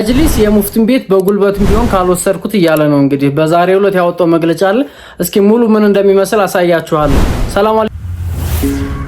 መጅሊስ የሙፍቲን ቤት በጉልበትም ቢሆን ካልወሰድኩት እያለ ነው። እንግዲህ በዛሬው ዕለት ያወጣው መግለጫ አለ። እስኪ ሙሉ ምን እንደሚመስል አሳያችኋለሁ። ሰላም አለይኩም።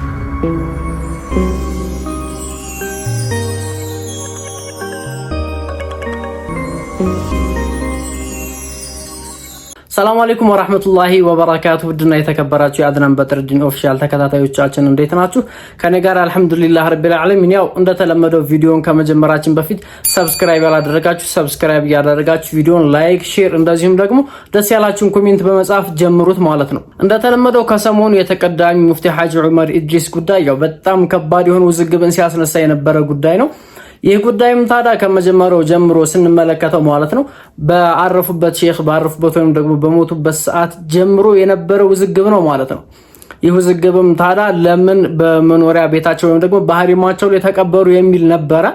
ሰላም አለይኩም ወራህመቱላሂ ወበረካቱ። ውድና የተከበራችሁ የአድናን በጥርዲን ኦፊሻል ተከታታዮቻችን እንዴት ናችሁ? ከኔ ጋር አልሐምዱሊላህ ረቢል ዓለሚን። ያው እንደተለመደው ቪዲዮን ከመጀመራችን በፊት ሰብስክራይብ ያላደረጋችሁ ሰብስክራይብ ያደረጋችሁ ቪዲዮን ላይክ፣ ሼር እንደዚሁም ደግሞ ደስ ያላችሁን ኮሜንት በመጻፍ ጀምሩት ማለት ነው። እንደተለመደው ከሰሞኑ የተቀዳሚ ሙፍቲ ሐጂ ዑመር ኢድሪስ ጉዳይ ያው በጣም ከባድ የሆነ ውዝግብን ሲያስነሳ የነበረ ጉዳይ ነው። ይህ ጉዳይም ታዳ ከመጀመሪያው ጀምሮ ስንመለከተው ማለት ነው በአረፉበት ሼክ ባረፉበት ወይም ደግሞ በሞቱበት ሰዓት ጀምሮ የነበረው ውዝግብ ነው ማለት ነው። ይህ ውዝግብም ታዳ ለምን በመኖሪያ ቤታቸው ወይም ደግሞ በሐሪማቸው ላይ ተቀበሩ የሚል ነበረ።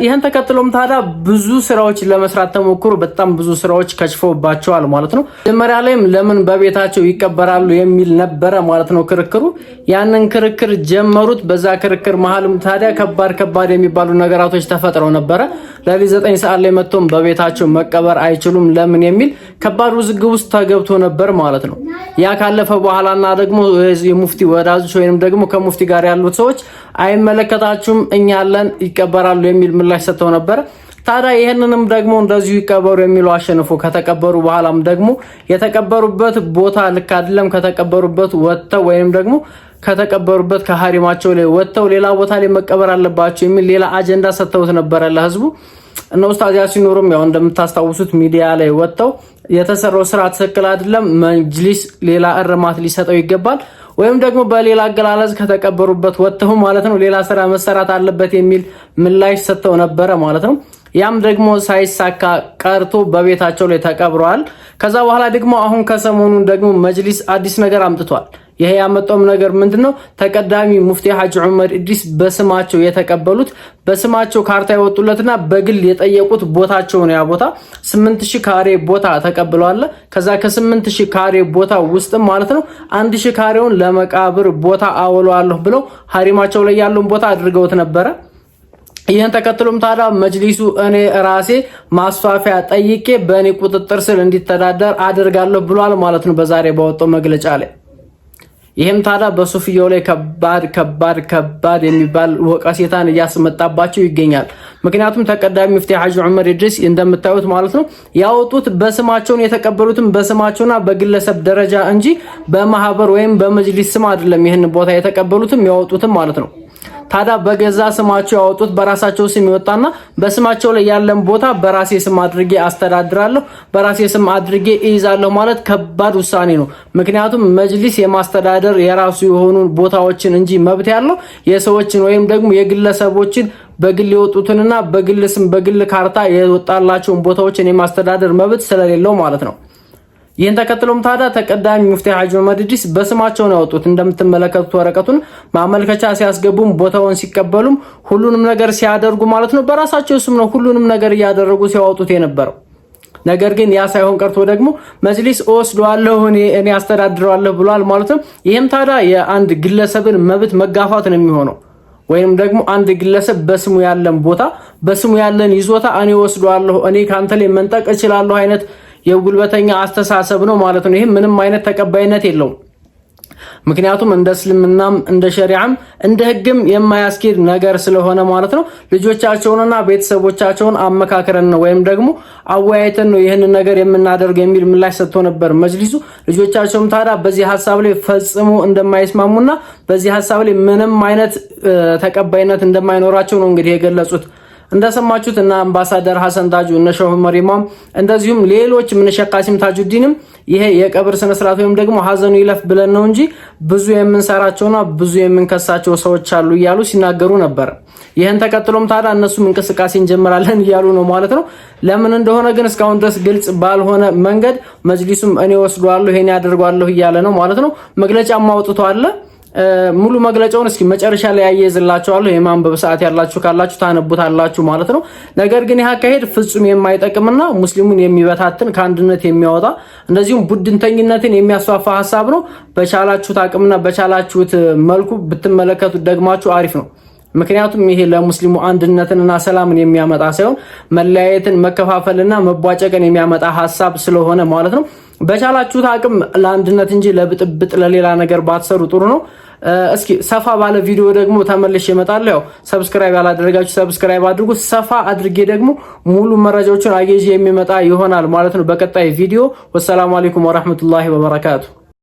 ይሄን ተከትሎም ታዳ ብዙ ስራዎች ለመስራት ተሞክሮ በጣም ብዙ ስራዎች ከሽፈውባቸዋል ማለት ነው። መጀመሪያ ላይም ለምን በቤታቸው ይቀበራሉ የሚል ነበረ ማለት ነው ክርክሩ። ያንን ክርክር ጀመሩት። በዛ ክርክር መሃልም ታዲያ ከባድ የሚባሉ ነገራቶች ተፈጥረው ነበረ። ለሊት 9 ሰዓት ላይ መጥቶም በቤታቸው መቀበር አይችሉም ለምን የሚል ከባድ ውዝግብ ውስጥ ተገብቶ ነበር ማለት ነው። ያ ካለፈ በኋላና ደግሞ የሙፍቲ ወዳጆች ወይንም ደግሞ ከሙፍቲ ጋር ያሉት ሰዎች አይመለከታችሁም እኛ ያለን ይቀበራሉ የሚል ምላሽ ሰጥተው ነበር። ታዲያ ይሄንንም ደግሞ እንደዚሁ ይቀበሩ የሚሉ አሸንፎ ከተቀበሩ በኋላም ደግሞ የተቀበሩበት ቦታ ልክ አይደለም፣ ከተቀበሩበት ወጥተው ወይንም ደግሞ ከተቀበሩበት ከሐሪማቸው ላይ ወጥተው ሌላ ቦታ ላይ መቀበር አለባቸው የሚል ሌላ አጀንዳ ሰጥተውት ነበር ለህዝቡ። እና ኡስታዝ ያሲን ኑሩም ያው እንደምታስታውሱት ሚዲያ ላይ ወጥተው የተሰራው ስራ ትክክል አይደለም፣ መጅሊስ ሌላ እርማት ሊሰጠው ይገባል ወይም ደግሞ በሌላ አገላለጽ ከተቀበሩበት ወጥተው ማለት ነው ሌላ ስራ መሰራት አለበት የሚል ምላሽ ሰጥተው ነበረ ማለት ነው። ያም ደግሞ ሳይሳካ ቀርቶ በቤታቸው ላይ ተቀብረዋል። ከዛ በኋላ ደግሞ አሁን ከሰሞኑን ደግሞ መጅሊስ አዲስ ነገር አምጥቷል። ይሄ ያመጣውም ነገር ምንድነው? ተቀዳሚ ሙፍቲ ሐጂ ዑመር ኢድሪስ በስማቸው የተቀበሉት በስማቸው ካርታ ያወጡለትና በግል የጠየቁት ቦታቸው ነው። ያ ቦታ 8000 ካሬ ቦታ ተቀብለዋል። ከዛ ከ8000 ካሬ ቦታ ውስጥ ማለት ነው 1000 ካሬውን ለመቃብር ቦታ አወለዋለሁ ብለው ሐሪማቸው ላይ ያለውን ቦታ አድርገውት ነበረ። ይሄን ተከትሎም ታዲያ መጅሊሱ እኔ ራሴ ማስፋፊያ ጠይቄ በእኔ ቁጥጥር ስር እንዲተዳደር አደርጋለሁ ብሏል ማለት ነው በዛሬ ባወጣው መግለጫ ላይ። ይሄም ታዲያ በሱፊያው ላይ ከባድ የሚባል ወቀሴታን እያስመጣባቸው ይገኛል። ምክንያቱም ተቀዳሚ ሙፍቲ ሐጂ ዑመር ኢድሪስ እንደምታዩት ማለት ነው ያወጡት በስማቸውን የተቀበሉትም በስማቸውና በግለሰብ ደረጃ እንጂ በማህበር ወይም በመጅሊስ ስም አይደለም። ይሄን ቦታ የተቀበሉትም ያወጡትም ማለት ነው ታዲያ በገዛ ስማቸው ያወጡት በራሳቸው ስም ይወጣና በስማቸው ላይ ያለን ቦታ በራሴ ስም አድርጌ አስተዳድራለሁ በራሴ ስም አድርጌ እይዛለሁ ማለት ከባድ ውሳኔ ነው። ምክንያቱም መጅሊስ የማስተዳደር የራሱ የሆኑ ቦታዎችን እንጂ መብት ያለው የሰዎችን ወይም ደግሞ የግለሰቦችን በግል የወጡትንና በግል ስም በግል ካርታ የወጣላቸውን ቦታዎችን የማስተዳደር መብት ስለሌለው ማለት ነው። ይሄን ተከትሎም ታዲያ ተቀዳሚ ሙፍቲ ሐጂ ዑመር ኢድሪስ በስማቸው ነው ያወጡት። እንደምትመለከቱት ወረቀቱን ማመልከቻ ሲያስገቡም ቦታውን ሲቀበሉም ሁሉንም ነገር ሲያደርጉ ማለት ነው በራሳቸው ስም ነው ሁሉንም ነገር እያደረጉ ሲያወጡት የነበረው። ነገር ግን ያ ሳይሆን ቀርቶ ደግሞ መጅሊስ ወስዷለሁ እኔ አስተዳድረዋለሁ ብሏል ማለት ነው። ይሄም ታዲያ የአንድ ግለሰብን መብት መጋፋት ነው የሚሆነው። ወይንም ደግሞ አንድ ግለሰብ በስሙ ያለን ቦታ በስሙ ያለን ይዞታ እኔ ወስዷለሁ እኔ ካንተ ላይ መንጠቅ እችላለሁ አይነት የጉልበተኛ አስተሳሰብ ነው ማለት ነው። ይሄ ምንም አይነት ተቀባይነት የለውም። ምክንያቱም እንደ እስልምናም እንደ ሸሪዓም እንደ ህግም የማያስኬድ ነገር ስለሆነ ማለት ነው። ልጆቻቸውንና ቤተሰቦቻቸውን አመካክረን ነው ወይም ደግሞ አወያይተን ነው ይሄን ነገር የምናደርገው የሚል ምላሽ ሰጥቶ ነበር መጅሊሱ። ልጆቻቸውም ታዲያ በዚህ ሐሳብ ላይ ፈጽሞ እንደማይስማሙና በዚህ ሐሳብ ላይ ምንም አይነት ተቀባይነት እንደማይኖራቸው ነው እንግዲህ የገለጹት። እንደሰማችሁት እና አምባሳደር ሐሰን ታጁ እና ሼህ ዑመር ኢማም እንደዚሁም ሌሎች ምን ሸካሲም ታጁዲንም ይሄ የቀብር ስነ ስርዓት ወይም ደግሞ ሐዘኑ ይለፍ ብለን ነው እንጂ ብዙ የምንሰራቸውና ብዙ የምንከሳቸው ሰዎች አሉ እያሉ ሲናገሩ ነበር። ይሄን ተከትሎም ታዲያ እነሱም እንቅስቃሴ እንጀምራለን እያሉ ነው ማለት ነው። ለምን እንደሆነ ግን እስካሁን ድረስ ግልጽ ባልሆነ መንገድ መጅሊሱም እኔ ወስዷለሁ ይሄን ያደርጋለሁ እያለ ነው ማለት ነው። መግለጫም አውጥቷል። ሙሉ መግለጫውን እስኪ መጨረሻ ላይ ያያይዝላችኋለሁ። የማንበብ ሰዓት ያላችሁ ካላችሁ ታነቡታላችሁ ማለት ነው። ነገር ግን ይሄ አካሄድ ፍጹም የማይጠቅምና ሙስሊሙን የሚበታትን ከአንድነት የሚያወጣ እንደዚሁም ቡድንተኝነትን የሚያስፋፋ ሐሳብ ነው። በቻላችሁት አቅምና በቻላችሁት መልኩ ብትመለከቱት ደግማችሁ አሪፍ ነው። ምክንያቱም ይሄ ለሙስሊሙ አንድነትንና ሰላምን የሚያመጣ ሳይሆን መለያየትን፣ መከፋፈልና መቧጨቅን የሚያመጣ ሐሳብ ስለሆነ ማለት ነው። በቻላችሁት አቅም ለአንድነት እንጂ ለብጥብጥ ለሌላ ነገር ባትሰሩ ጥሩ ነው። እስኪ ሰፋ ባለ ቪዲዮ ደግሞ ተመልሼ እመጣለሁ። ያው ሰብስክራይብ ያላደረጋችሁ ሰብስክራይብ አድርጉ። ሰፋ አድርጌ ደግሞ ሙሉ መረጃዎችን አገዤ የሚመጣ ይሆናል ማለት ነው በቀጣይ ቪዲዮ። ወሰላሙ አለይኩም ወራህመቱላሂ ወበረካቱ።